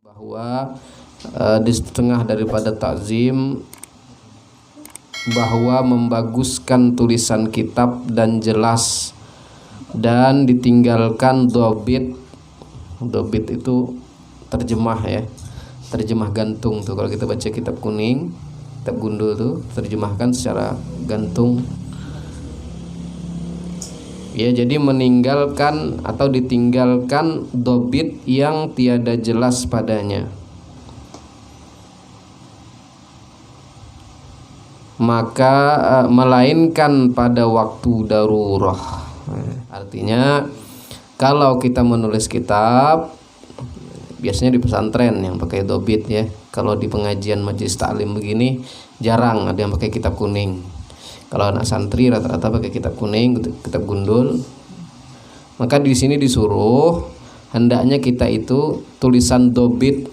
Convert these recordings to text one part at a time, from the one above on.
bahwa di setengah daripada takzim bahwa membaguskan tulisan kitab dan jelas dan ditinggalkan dobit itu terjemah ya, terjemah gantung tuh. Kalau kita baca kitab kuning, kitab gundul tuh terjemahkan secara gantung ya. Jadi meninggalkan atau ditinggalkan dobit yang tiada jelas padanya, maka melainkan pada waktu darurah. Artinya kalau kita menulis kitab, biasanya di pesantren yang pakai dobit ya. Kalau di pengajian majelis taklim begini jarang ada yang pakai kitab kuning. Kalau anak santri rata-rata pakai kitab kuning, kitab gundul. Maka di sini disuruh hendaknya kita itu tulisan dobit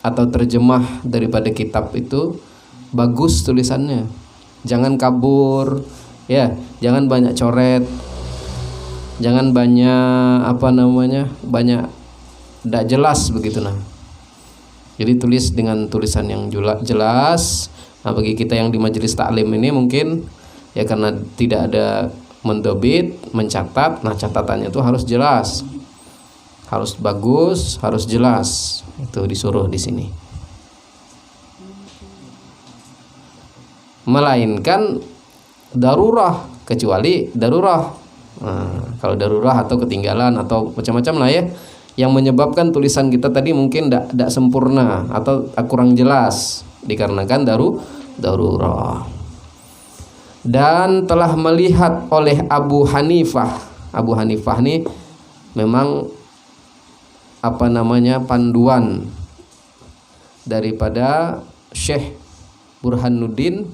atau terjemah daripada kitab itu bagus tulisannya. Jangan kabur ya, jangan banyak coret. Jangan banyak banyak tidak jelas begitu nah. Jadi tulis dengan tulisan yang jelas. Nah, bagi kita yang di majelis taklim ini mungkin ya karena tidak ada mendobit, mencatat, nah catatannya itu harus jelas, harus bagus, harus jelas. Itu disuruh di sini. Melainkan darurah, kecuali darurah. Nah, kalau darurah atau ketinggalan atau macam-macam lah ya, yang menyebabkan tulisan kita tadi mungkin tidak sempurna atau kurang jelas dikarenakan darurah. Dan telah melihat oleh Abu Hanifah. Abu Hanifah ini memang panduan daripada Syekh Burhanuddin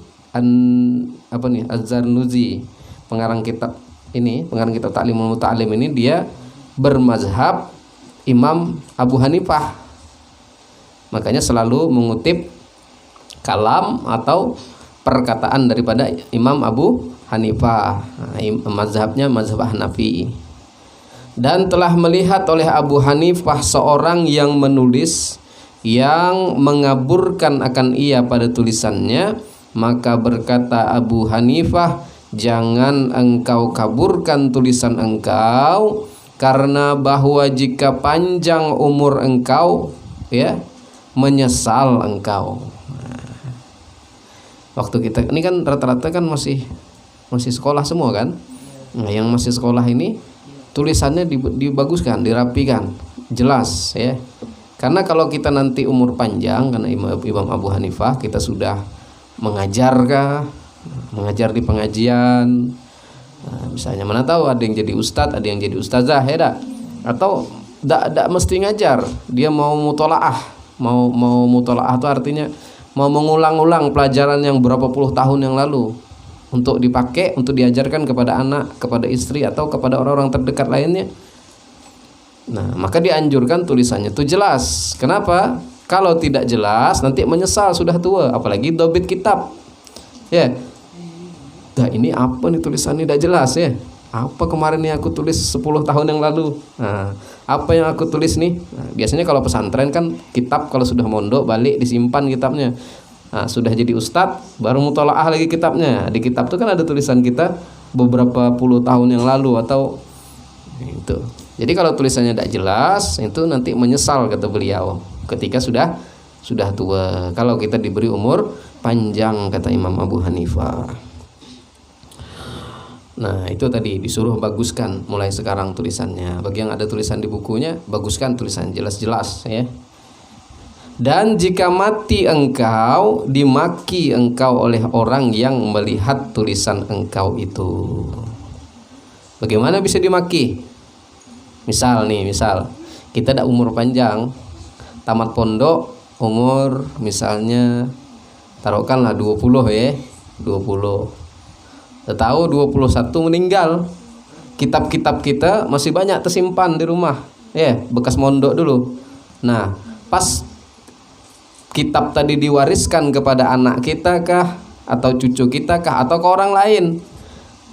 Az-Zarnuzi, pengarang kitab Ta'limul Muta'allim ini. Dia bermazhab Imam Abu Hanifah, makanya selalu mengutip kalam atau perkataan daripada Imam Abu Hanifah. Mazhabnya mazhab Hanafi. Dan telah melihat oleh Abu Hanifah seorang yang menulis yang mengaburkan akan ia pada tulisannya, maka berkata Abu Hanifah, jangan engkau kaburkan tulisan engkau, karena bahwa jika panjang umur engkau ya, menyesal engkau. Waktu kita ini kan rata-rata kan masih sekolah semua kan. Nah, yang masih sekolah ini tulisannya dibaguskan, dirapikan, jelas ya. Karena kalau kita nanti umur panjang, karena Imam Abu Hanifah kita sudah mengajar di pengajian. Nah, misalnya mana tahu ada yang jadi ustadz, ada yang jadi ustazah ya, atau tidak mesti ngajar, dia mau mutolaah, mau mutolaah itu artinya mau mengulang-ulang pelajaran yang berapa puluh tahun yang lalu untuk dipakai, untuk diajarkan kepada anak, kepada istri atau kepada orang-orang terdekat lainnya. Nah, maka dianjurkan tulisannya itu jelas. Kenapa? Kalau tidak jelas nanti menyesal sudah tua, apalagi dobit kitab ya. Nah, ini apa nih tulisannya tidak jelas ya? Apa kemarin nih aku tulis 10 tahun yang lalu? Nah, apa yang aku tulis nih? Nah, biasanya kalau pesantren kan kitab kalau sudah mondok balik disimpan kitabnya. Nah, sudah jadi ustadz baru mutolaah lagi kitabnya. Di kitab itu kan ada tulisan kita beberapa puluh tahun yang lalu atau itu. Jadi kalau tulisannya tidak jelas itu nanti menyesal kata beliau ketika sudah tua. Kalau kita diberi umur panjang kata Imam Abu Hanifah. Nah, itu tadi disuruh baguskan mulai sekarang tulisannya. Bagi yang ada tulisan di bukunya, baguskan tulisan jelas-jelas ya. Dan jika mati engkau, dimaki engkau oleh orang yang melihat tulisan engkau itu. Bagaimana bisa dimaki? Misal kita ada umur panjang, tamat pondok, umur misalnya taruhkanlah 20 ya, 20. Tahu 21 meninggal, kitab-kitab kita masih banyak tersimpan di rumah ya, bekas mondok dulu. Nah, pas kitab tadi diwariskan kepada anak kita kah, atau cucu kita kah, atau ke orang lain,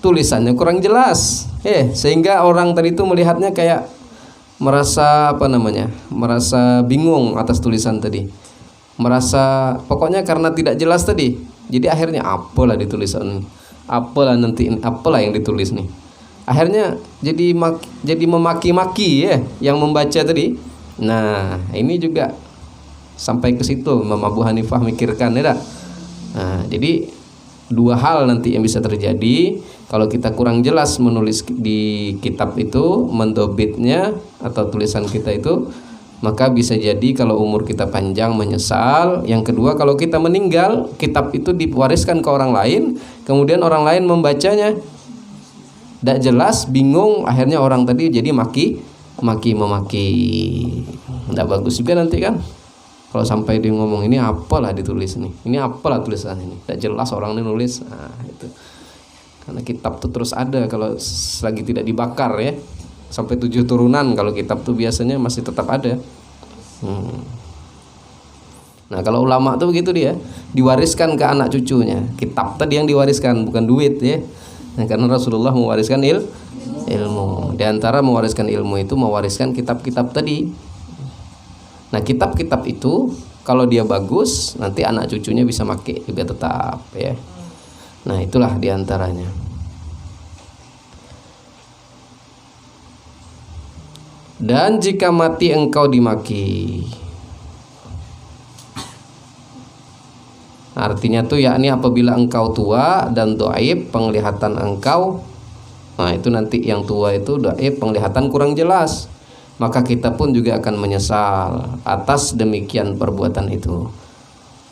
tulisannya kurang jelas sehingga orang tadi itu melihatnya kayak merasa apa namanya, merasa bingung atas tulisan tadi, merasa pokoknya karena tidak jelas tadi, jadi akhirnya apalah ditulis ini, apalah nanti ini, apalah yang ditulis nih, akhirnya jadi memaki-maki ya yang membaca tadi. Nah ini juga sampai ke situ Imam Abu Hanifah mikirkan ya dah. Nah jadi dua hal nanti yang bisa terjadi kalau kita kurang jelas menulis di kitab itu, mendobitnya atau tulisan kita itu, maka bisa jadi kalau umur kita panjang menyesal. Yang kedua, kalau kita meninggal, kitab itu diwariskan ke orang lain, kemudian orang lain membacanya tidak jelas, bingung, akhirnya orang tadi jadi memaki. Tidak bagus juga nanti kan. Kalau sampai dia ngomong ini apalah ditulis nih, ini apalah tulisan ini, tidak jelas orang ini nulis. Nah itu karena kitab tuh terus ada kalau selagi tidak dibakar ya, sampai 7 turunan kalau kitab tuh biasanya masih tetap ada. Nah kalau ulama tuh begitu, dia diwariskan ke anak cucunya. Kitab tadi yang diwariskan, bukan duit ya. Nah, karena Rasulullah mewariskan ilmu. Di antara mewariskan ilmu itu mewariskan kitab-kitab tadi. Nah kitab-kitab itu kalau dia bagus, nanti anak cucunya bisa pakai juga tetap ya. Nah itulah diantaranya. Dan jika mati engkau dimaki, artinya tuh yakni apabila engkau tua dan dhaif penglihatan engkau. Nah itu nanti yang tua itu dhaif penglihatan kurang jelas, maka kita pun juga akan menyesal atas demikian perbuatan itu.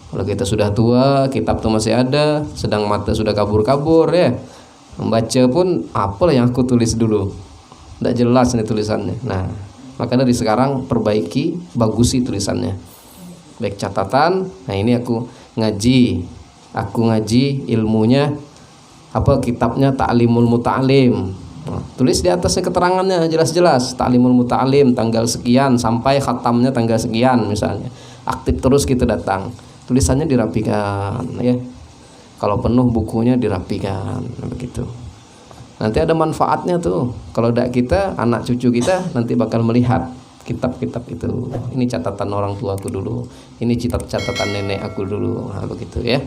Kalau kita sudah tua, kitab itu masih ada, sedang mata sudah kabur-kabur ya, membaca pun apalah yang aku tulis dulu, tidak jelas nih tulisannya. Nah maka dari sekarang perbaiki, bagusi tulisannya, baik catatan. Nah ini aku ngaji ilmunya apa, kitabnya Ta'limul Muta'alim. Nah, tulis di atasnya keterangannya jelas-jelas, Ta'limul Muta'alim tanggal sekian sampai khatamnya tanggal sekian misalnya. Aktif terus kita datang, tulisannya dirapikan ya. Kalau penuh bukunya dirapikan begitu. Nanti ada manfaatnya tuh. Kalau tidak kita, anak cucu kita nanti bakal melihat kitab-kitab itu. Ini catatan orang tua aku dulu, ini catatan nenek aku dulu. Nah, begitu ya.